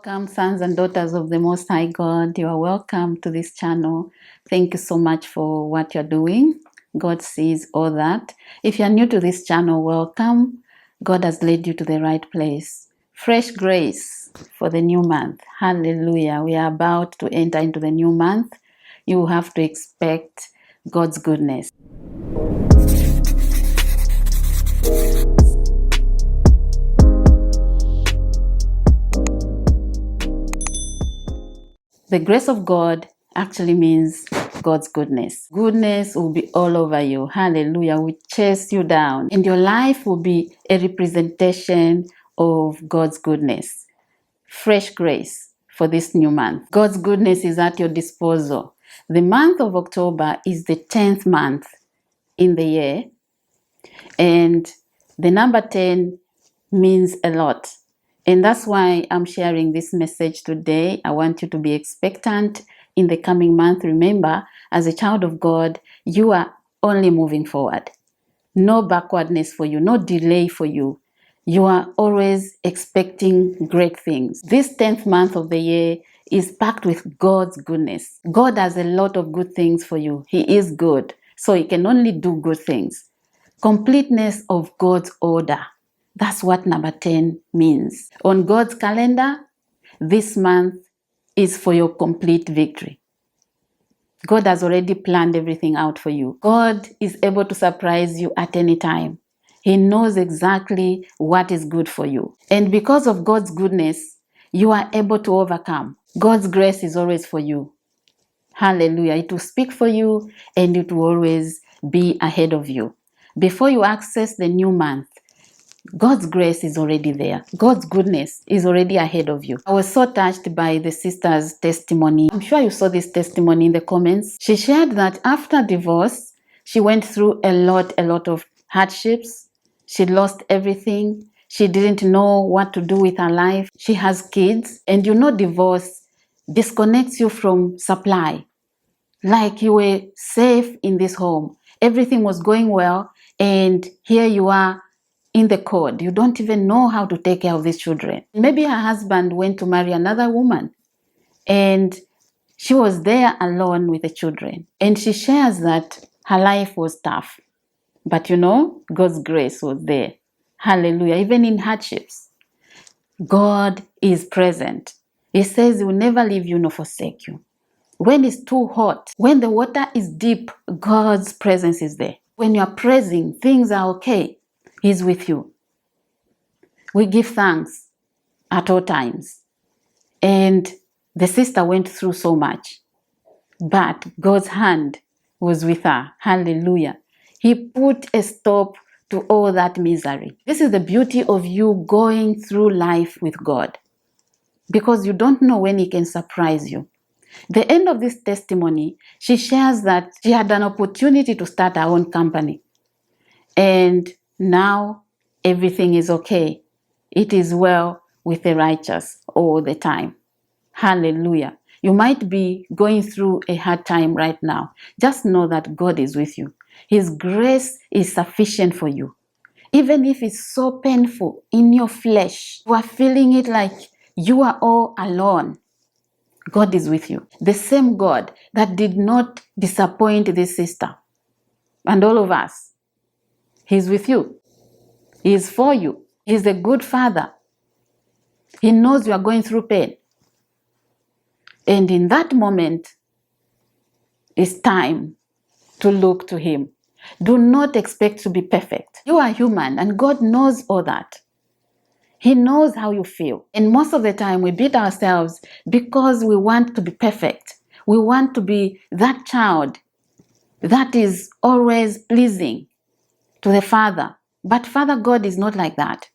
Welcome, sons and daughters of the Most High God. You are welcome to this channel. Thank you so much for what you're doing. God sees all that. If you're new to this channel, welcome. God has led you to the right place. Fresh grace for the new month. Hallelujah. We are about to enter into the new month. You have to expect God's goodness. The grace of God actually means God's goodness. Goodness will be all over you. Hallelujah. Will chase you down. And your life will be a representation of God's goodness. Fresh grace for this new month. God's goodness is at your disposal. The month of October is the 10th month in the year. And the number 10 means a lot. And that's why I'm sharing this message today. I want you to be expectant in the coming month. Remember, as a child of God, you are only moving forward. No backwardness for you, no delay for you. You are always expecting great things. This 10th month of the year is packed with God's goodness. God has a lot of good things for you. He is good, so He can only do good things. Completeness of God's order. That's what number 10 means. On God's calendar, this month is for your complete victory. God has already planned everything out for you. God is able to surprise you at any time. He knows exactly what is good for you. And because of God's goodness, you are able to overcome. God's grace is always for you. Hallelujah. It will speak for you and it will always be ahead of you. Before you access the new month, God's grace is already there. God's goodness is already ahead of you. I was so touched by the sister's testimony. I'm sure you saw this testimony in the comments. She shared that after divorce, she went through a lot of hardships. She lost everything. She didn't know what to do with her life. She has kids. And divorce disconnects you from supply. Like you were safe in this home. Everything was going well. And here you are in the cold. You don't even know how to take care of these children. Maybe her husband went to marry another woman and she was there alone with the children. And she shares that her life was tough. But God's grace was there. Hallelujah. Even in hardships, God is present. He says He will never leave you nor forsake you. When it's too hot, when the water is deep, God's presence is there. When you are praising, things are okay. He's with you. We give thanks at all times. And the sister went through so much, but God's hand was with her. Hallelujah. He put a stop to all that misery. This is the beauty of you going through life with God, because you don't know when He can surprise you. The end of this testimony, she shares that she had an opportunity to start her own company. And now everything is okay. It is well with the righteous all the time. Hallelujah. You might be going through a hard time right now. Just know that God is with you. His grace is sufficient for you. Even if it's so painful in your flesh, you are feeling it like you are all alone. God is with you. The same God that did not disappoint this sister and all of us, He's with you. He is for you. He's a good Father. He knows you are going through pain. And in that moment, it's time to look to Him. Do not expect to be perfect. You are human and God knows all that. He knows how you feel. And most of the time we beat ourselves because we want to be perfect. We want to be that child that is always pleasing to the Father. But Father God is not like that.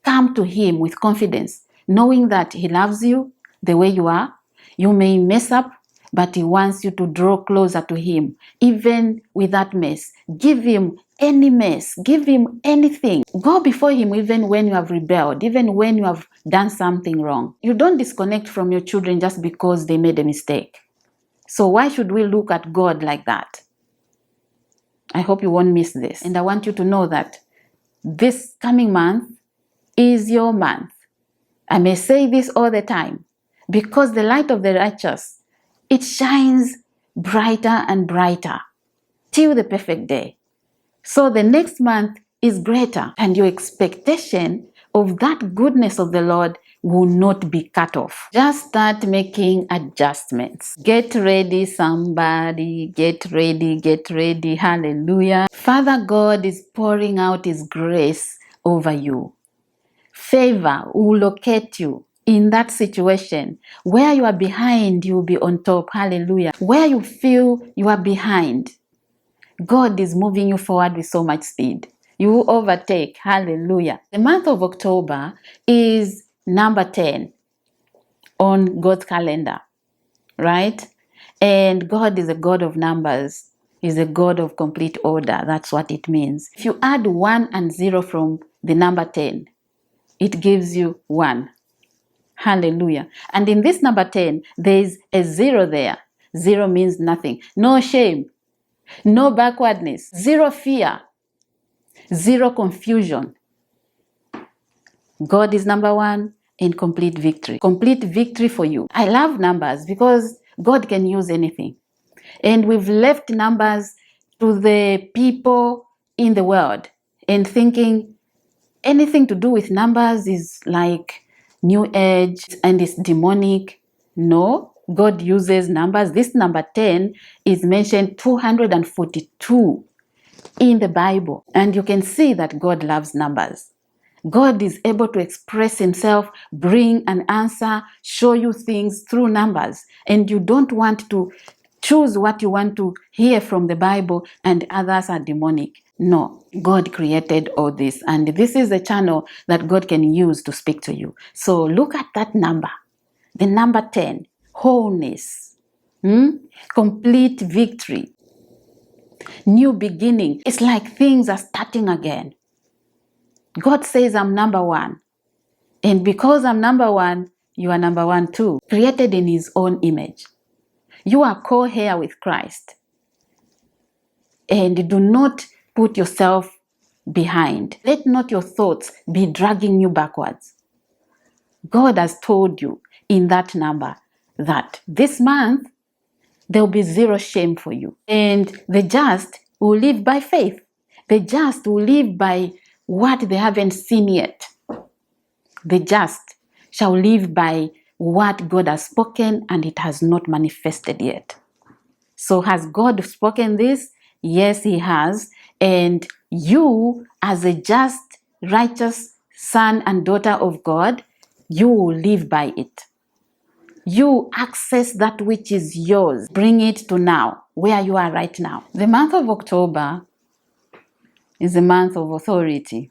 Come to Him with confidence, knowing that He loves you the way you are. You may mess up, but He wants you to draw closer to Him, even with that mess. Give Him any mess. Give Him anything. Go before Him even when you have rebelled, even when you have done something wrong. You don't disconnect from your children just because they made a mistake. So why should we look at God like that? I hope you won't miss this. And I want you to know that this coming month is your month. I may say this all the time, because the light of the righteous, it shines brighter and brighter till the perfect day. So the next month is greater, and your expectation of that goodness of the Lord will not be cut off. Just start making adjustments. Get ready, somebody. Get ready, get ready. Hallelujah. Father God is pouring out His grace over you. Favor will locate you in that situation. Where you are behind, you will be on top. Hallelujah. Where you feel you are behind, God is moving you forward with so much speed. You will overtake. Hallelujah. The month of October is number 10 on God's calendar, right? And God is a God of numbers. He's a God of complete order. That's what it means. If you add 1 and 0 from the number 10, it gives you 1. Hallelujah. And in this number 10, there's a 0 there. 0 means nothing. No shame. No backwardness. 0 fear. 0 confusion. God is number 1 in complete victory. Complete victory for you. I love numbers because God can use anything. And we've left numbers to the people in the world and thinking anything to do with numbers is like New Age and it's demonic. No, God uses numbers. This number 10 is mentioned 242 in the Bible. And you can see that God loves numbers. God is able to express Himself, bring an answer, show you things through numbers. And you don't want to choose what you want to hear from the Bible and others are demonic. No, God created all this. And this is a channel that God can use to speak to you. So look at that number. The number 10, wholeness, complete victory, new beginning. It's like things are starting again. God says, I'm number 1. And because I'm number 1, you are number 1 too. Created in His own image. You are co-heir with Christ. And do not put yourself behind. Let not your thoughts be dragging you backwards. God has told you in that number that this month there will be 0 shame for you. And the just will live by faith. The just will live by what they haven't seen yet. The just shall live by what God has spoken and it has not manifested yet. So has God spoken this? Yes, He has. And you, as a just, righteous son and daughter of God, you will live by it. You access that which is yours. Bring it to now, where you are right now. The month of October is a month of authority.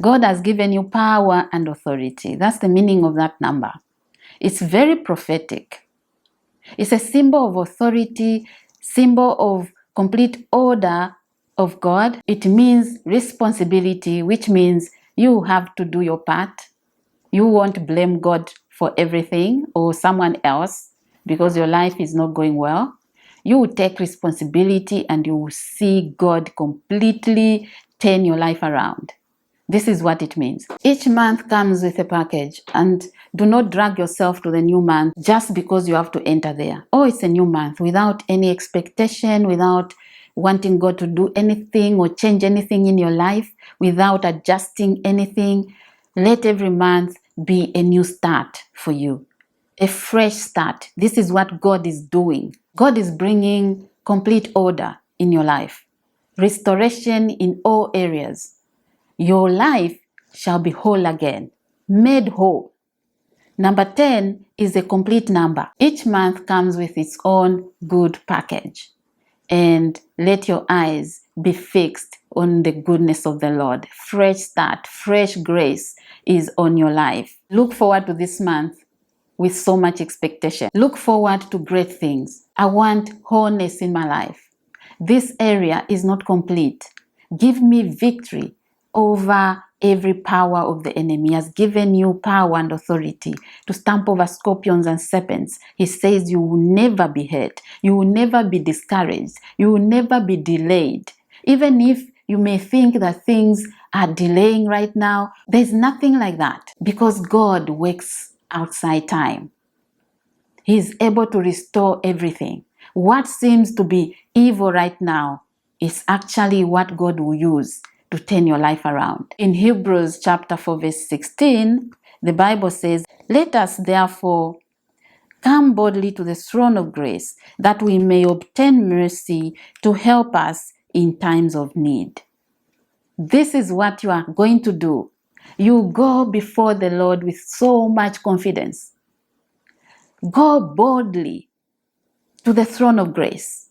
God has given you power and authority. That's the meaning of that number. It's very prophetic. It's a symbol of authority, symbol of complete order of God. It means responsibility, which means you have to do your part. You won't blame God for everything or someone else because your life is not going well. You will take responsibility and you will see God completely turn your life around. This is what it means. Each month comes with a package, and do not drag yourself to the new month just because you have to enter there. Oh, it's a new month without any expectation, without wanting God to do anything or change anything in your life, without adjusting anything. Let every month be a new start for you, a fresh start. This is what God is doing. God is bringing complete order in your life, restoration in all areas. Your life shall be whole again, made whole. Number 10 is a complete number. Each month comes with its own good package. And let your eyes be fixed on the goodness of the Lord. Fresh start, fresh grace is on your life. Look forward to this month with so much expectation. Look forward to great things. I want wholeness in my life. This area is not complete. Give me victory over every power of the enemy. He has given you power and authority to stamp over scorpions and serpents. He says you will never be hurt. You will never be discouraged. You will never be delayed. Even if you may think that things are delaying right now. There's nothing like that, because God works outside time. He's able to restore everything. What seems to be evil right now is actually what God will use to turn your life around. In Hebrews chapter 4 verse 16, the Bible says, "Let us therefore come boldly to the throne of grace, that we may obtain mercy to help us in times of need." This is what you are going to do. You go before the Lord with so much confidence. Go boldly to the throne of grace.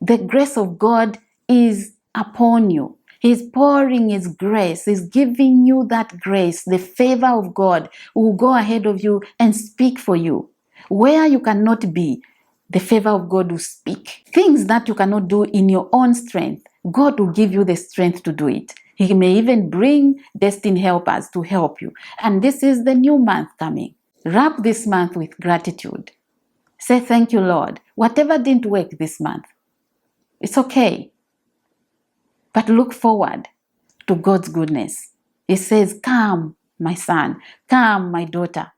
The grace of God is upon you. He's pouring His grace. He's giving you that grace. The favor of God will go ahead of you and speak for you. Where you cannot be, the favor of God will speak. Things that you cannot do in your own strength, God will give you the strength to do it. He may even bring destined helpers to help you. And this is the new month coming. Wrap this month with gratitude. Say, "Thank you, Lord. Whatever didn't work this month, it's okay." But look forward to God's goodness. He says, "Come, my son. Come, my daughter.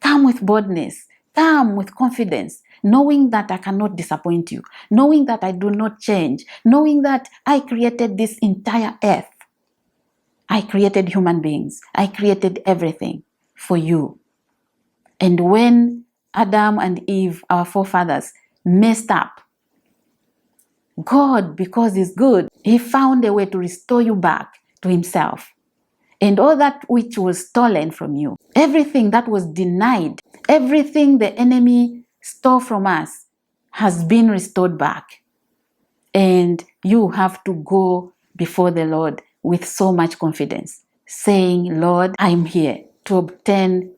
Come with boldness. Come with confidence, knowing that I cannot disappoint you, knowing that I do not change, knowing that I created this entire earth. I created human beings. I created everything for you." And when Adam and Eve, our forefathers, messed up, God, because He's good, He found a way to restore you back to Himself. And all that which was stolen from you, everything that was denied, everything the enemy stole from us has been restored back. And you have to go before the Lord with so much confidence, saying, "Lord, I'm here to obtain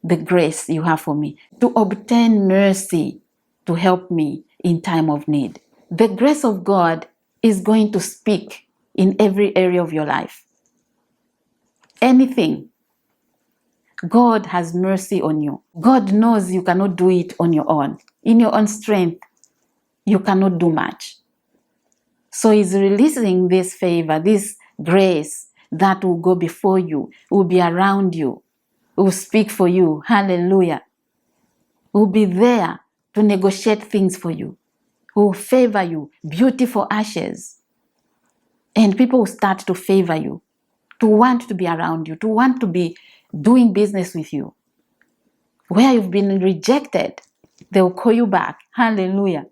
the grace you have for me, to obtain mercy to help me in time of need." The grace of God is going to speak in every area of your life. Anything. God has mercy on you. God knows you cannot do it on your own. In your own strength, you cannot do much. So He's releasing this favor, this grace that will go before you, will be around you, will speak for you. Hallelujah. Will be there to negotiate things for you, will favor you, beautiful ashes. And people will start to favor you, to want to be around you, to want to be doing business with you. Where you've been rejected, they will call you back. Hallelujah.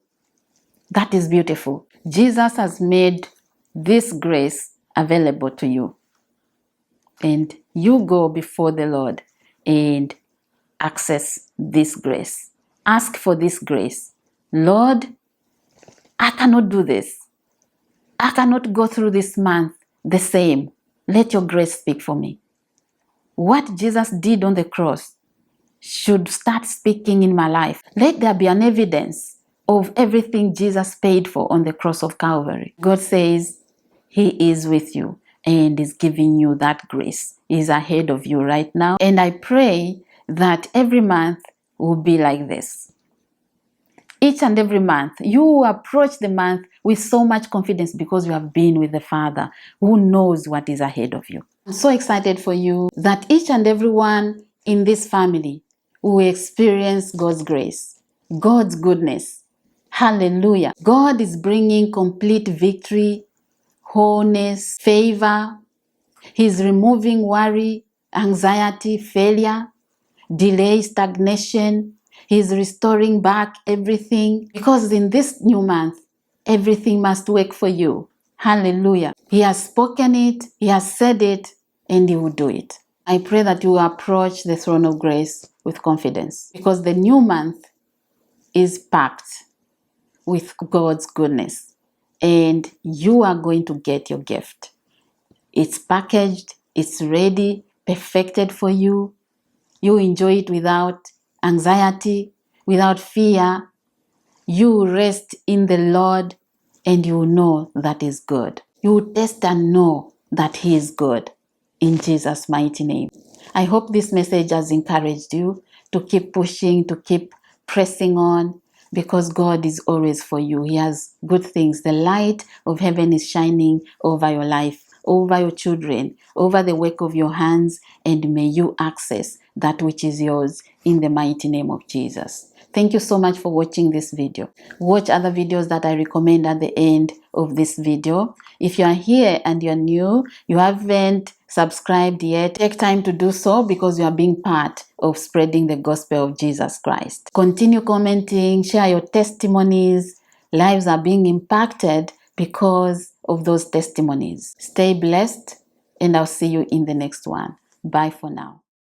That is beautiful. Jesus has made this grace available to you. And you go before the Lord and access this grace. Ask for this grace. "Lord, I cannot do this. I cannot go through this month the same. Let your grace speak for me." What Jesus did on the cross should start speaking in my life. Let there be an evidence of everything Jesus paid for on the cross of Calvary. God says He is with you and is giving you that grace. He's ahead of you right now. And I pray that every month will be like this. Each and every month, you approach the month with so much confidence because you have been with the Father who knows what is ahead of you. I'm so excited for you that each and every one in this family will experience God's grace, God's goodness. Hallelujah. God is bringing complete victory, wholeness, favor. He's removing worry, anxiety, failure, delay, stagnation. He's restoring back everything, because in this new month, everything must work for you. Hallelujah. He has spoken it, He has said it, and He will do it. I pray that you approach the throne of grace with confidence, because the new month is packed with God's goodness, and you are going to get your gift. It's packaged, it's ready, perfected for you. You enjoy it without anxiety, without fear. You rest in the Lord, and you know that is good. You taste and know that He is good. In Jesus' mighty name. I hope this message has encouraged you to keep pushing, to keep pressing on, because God is always for you. He has good things. The light of heaven is shining over your life, over your children, over the work of your hands, and may you access that which is yours in the mighty name of Jesus. Thank you so much for watching this video. Watch other videos that I recommend at the end of this video. If you are here and you're new, you haven't subscribed yet, take time to do so because you are being part of spreading the gospel of Jesus Christ. Continue commenting, share your testimonies. Lives are being impacted because of those testimonies. Stay blessed, and I'll see you in the next one. Bye for now.